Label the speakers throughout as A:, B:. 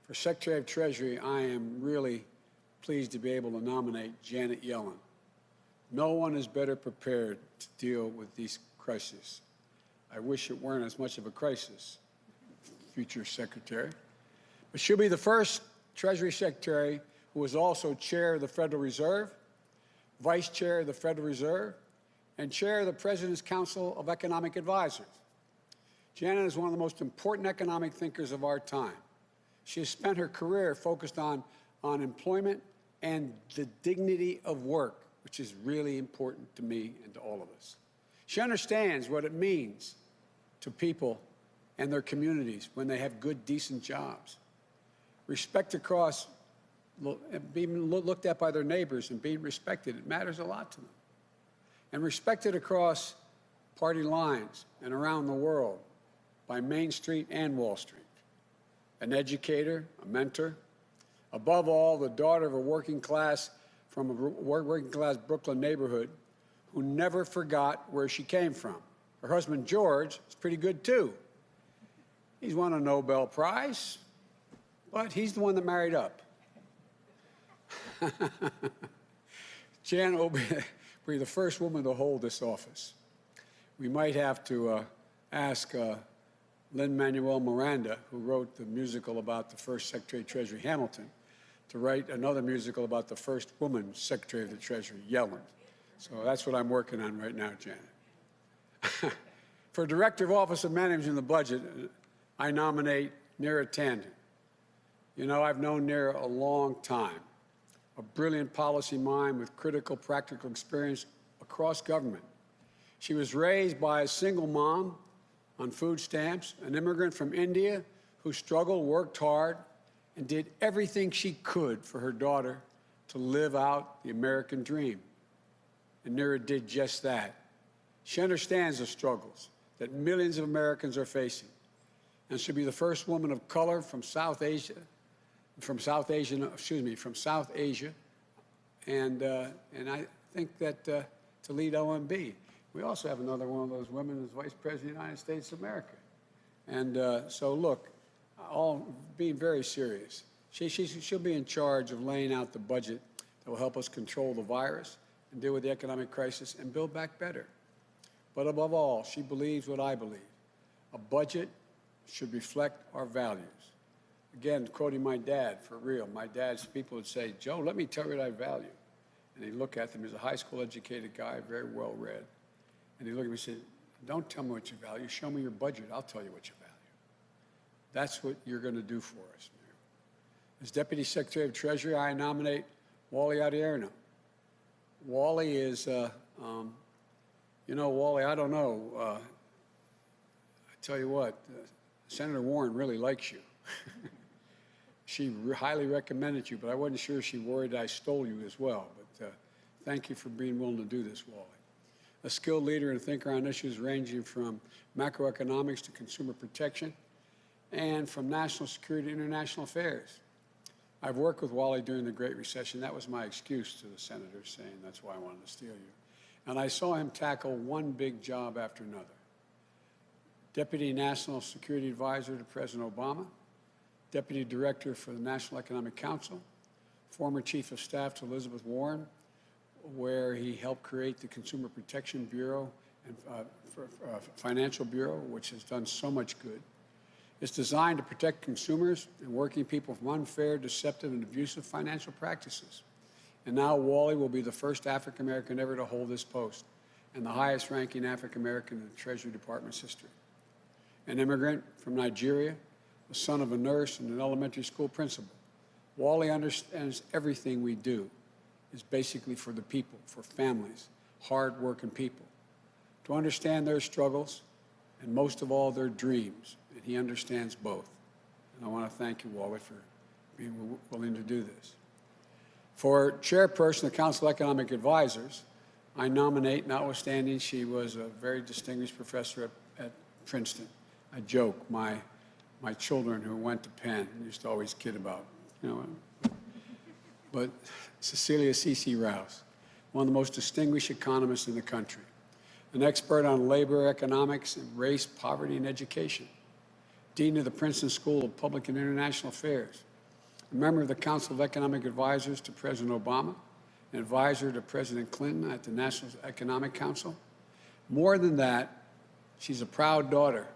A: For Secretary of Treasury, I am really pleased to be able to nominate Janet Yellen. No one is better prepared to deal with these crises. I wish it weren't as much of a crisis, future Secretary. But she'll be the first Treasury Secretary who is also Chair of the Federal Reserve, Vice Chair of the Federal Reserve, and Chair of the President's Council of Economic Advisors. Janet is one of the most important economic thinkers of our time. She has spent her career focused on employment and the dignity of work, which is really important to me and to all of us. She understands what it means to people and their communities when they have good, decent jobs. Respect across, being looked at by their neighbors and being respected, it matters a lot to them. And respected across party lines and around the world by Main Street and Wall Street. An educator, a mentor, above all, the daughter of a working class from a working class Brooklyn neighborhood who never forgot where she came from. Her husband, George, is pretty good too. He's won a Nobel Prize, but he's the one that married up. Janet will be the first woman to hold this office. We might have to ask Lin-Manuel Miranda, who wrote the musical about the first Secretary of Treasury, Hamilton, to write another musical about the first woman Secretary of the Treasury, Yellen. So that's what I'm working on right now, Janet. For Director of Office of Managing the Budget, I nominate Neera Tanden. You know, I've known Neera a long time, a brilliant policy mind with critical practical experience across government. She was raised by a single mom on food stamps, an immigrant from India who struggled, worked hard, and did everything she could for her daughter to live out the American dream. And Neera did just that. She understands the struggles that millions of Americans are facing, and she'll be the first woman of color from South Asia, and I think that to lead OMB. We also have another one of those women as Vice President of the United States of America. And so look, all being very serious, she'll be in charge of laying out the budget that will help us control the virus and deal with the economic crisis and build back better. But above all, she believes what I believe. A budget should reflect our values. Again, quoting my dad, for real, my dad's people would say, Joe, let me tell you what I value. And he'd look at them, he's a high school educated guy, very well read. And he'd look at me and say, don't tell me what you value, show me your budget, I'll tell you what you value. That's what you're going to do for us, Mayor. As Deputy Secretary of Treasury, I nominate Adewale Adeyemo. Wally is, you know, Wally, I don't know. I tell you what, Senator Warren really likes you. She highly recommended you, but I wasn't sure she worried I stole you as well. But thank you for being willing to do this, Wally. A skilled leader and thinker on issues ranging from macroeconomics to consumer protection and from national security to international affairs. I've worked with Wally during the Great Recession. That was my excuse to the senators saying that's why I wanted to steal you. And I saw him tackle one big job after another. Deputy National Security Advisor to President Obama, Deputy Director for the National Economic Council, former Chief of Staff to Elizabeth Warren, where he helped create the Consumer Protection Bureau and Financial Bureau, which has done so much good. It's designed to protect consumers and working people from unfair, deceptive, and abusive financial practices. And now Wally will be the first African-American ever to hold this post and the highest-ranking African-American in the Treasury Department's history. An immigrant from Nigeria, the son of a nurse and an elementary school principal, Wally understands everything we do is basically for the people, for families, hard-working people, to understand their struggles and most of all their dreams, and he understands both. And I want to thank you, Wally, for being willing to do this. For chairperson of the Council of Economic Advisors, I nominate, notwithstanding she was a very distinguished professor at Princeton. I joke, my children who went to Penn used to always kid about, you know, but Cecilia Rouse, one of the most distinguished economists in the country, an expert on labor economics and race, poverty, and education, dean of the Princeton School of Public and International Affairs, a member of the Council of Economic Advisors to President Obama, an advisor to President Clinton at the National Economic Council. More than that, she's a proud daughter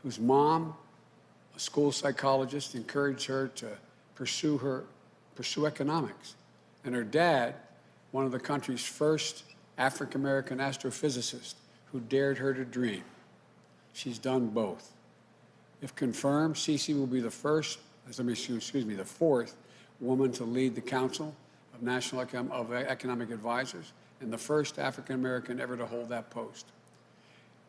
A: whose mom, a school psychologist, encouraged her to pursue economics, and her dad, one of the country's first African-American astrophysicists, who dared her to dream. She's done both. If confirmed, Cece will be the fourth woman to lead the Council of Economic Advisors and the first African-American ever to hold that post.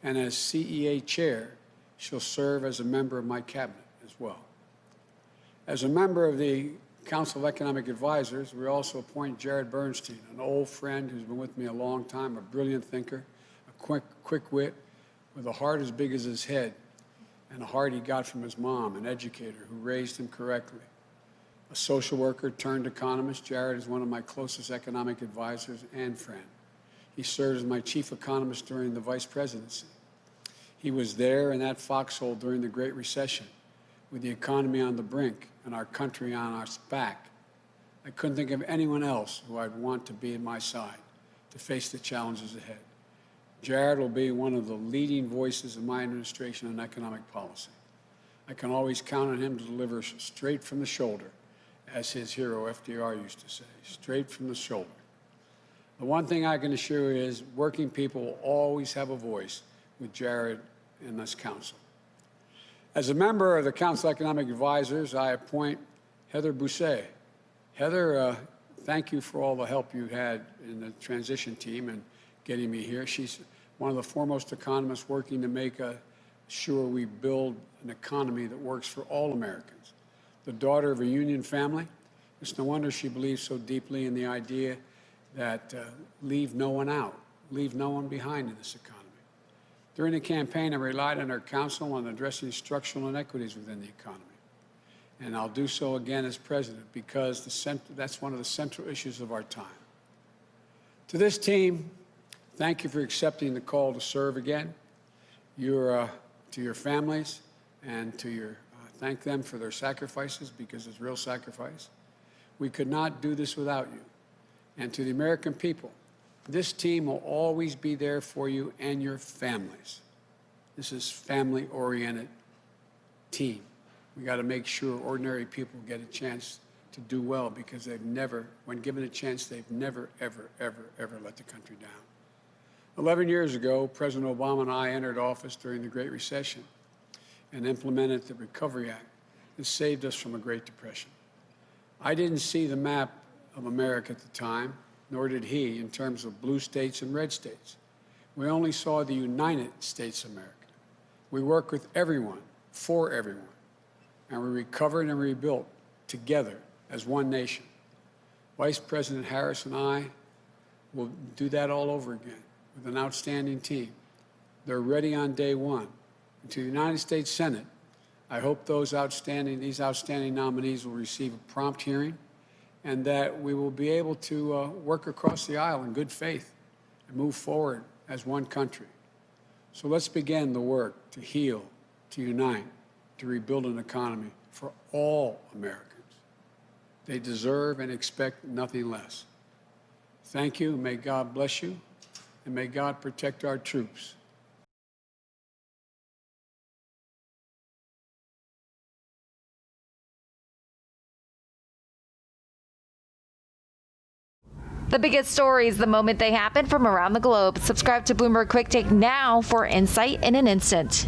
A: And as CEA chair, she'll serve as a member of my cabinet as well. As a member of the Council of Economic Advisors, we also appoint Jared Bernstein, an old friend who's been with me a long time, a brilliant thinker, a quick wit, with a heart as big as his head, and a heart he got from his mom, an educator who raised him correctly. A social worker turned economist, Jared is one of my closest economic advisors and friend. He served as my chief economist during the vice presidency. He was there in that foxhole during the Great Recession, with the economy on the brink and our country on our back. I couldn't think of anyone else who I'd want to be at my side to face the challenges ahead. Jared will be one of the leading voices of my administration on economic policy. I can always count on him to deliver straight from the shoulder, as his hero FDR used to say, straight from the shoulder. The one thing I can assure you is working people will always have a voice with Jared in this council. As a member of the Council of Economic Advisors, I appoint Heather Boushey. Heather, thank you for all the help you had in the transition team and getting me here. She's one of the foremost economists working to make sure we build an economy that works for all Americans. The daughter of a union family, it's no wonder she believes so deeply in the idea that leave no one out, leave no one behind in this economy. During the campaign, I relied on our counsel on addressing structural inequities within the economy. And I'll do so again as president because that's one of the central issues of our time. To this team, thank you for accepting the call to serve again. To your families and thank them for their sacrifices because it's real sacrifice. We could not do this without you. And to the American people, this team will always be there for you and your families. This is family-oriented team. We got to make sure ordinary people get a chance to do well because when given a chance, they've never, ever, ever, ever let the country down. 11 years ago, President Obama and I entered office during the Great Recession and implemented the Recovery Act that saved us from a Great Depression. I didn't see the map of America at the time, nor did he, in terms of blue states and red states. We only saw the United States of America. We worked with everyone, for everyone, and we recovered and rebuilt together as one nation. Vice President Harris and I will do that all over again with an outstanding team. They're ready on day one. And to the United States Senate, I hope these outstanding nominees will receive a prompt hearing and that we will be able to work across the aisle in good faith and move forward as one country. So let's begin the work to heal, to unite, to rebuild an economy for all Americans. They deserve and expect nothing less. Thank you, and may God bless you, and may God protect our troops.
B: The biggest stories the moment they happen from around the globe. Subscribe to Bloomberg Quick Take now for insight in an instant.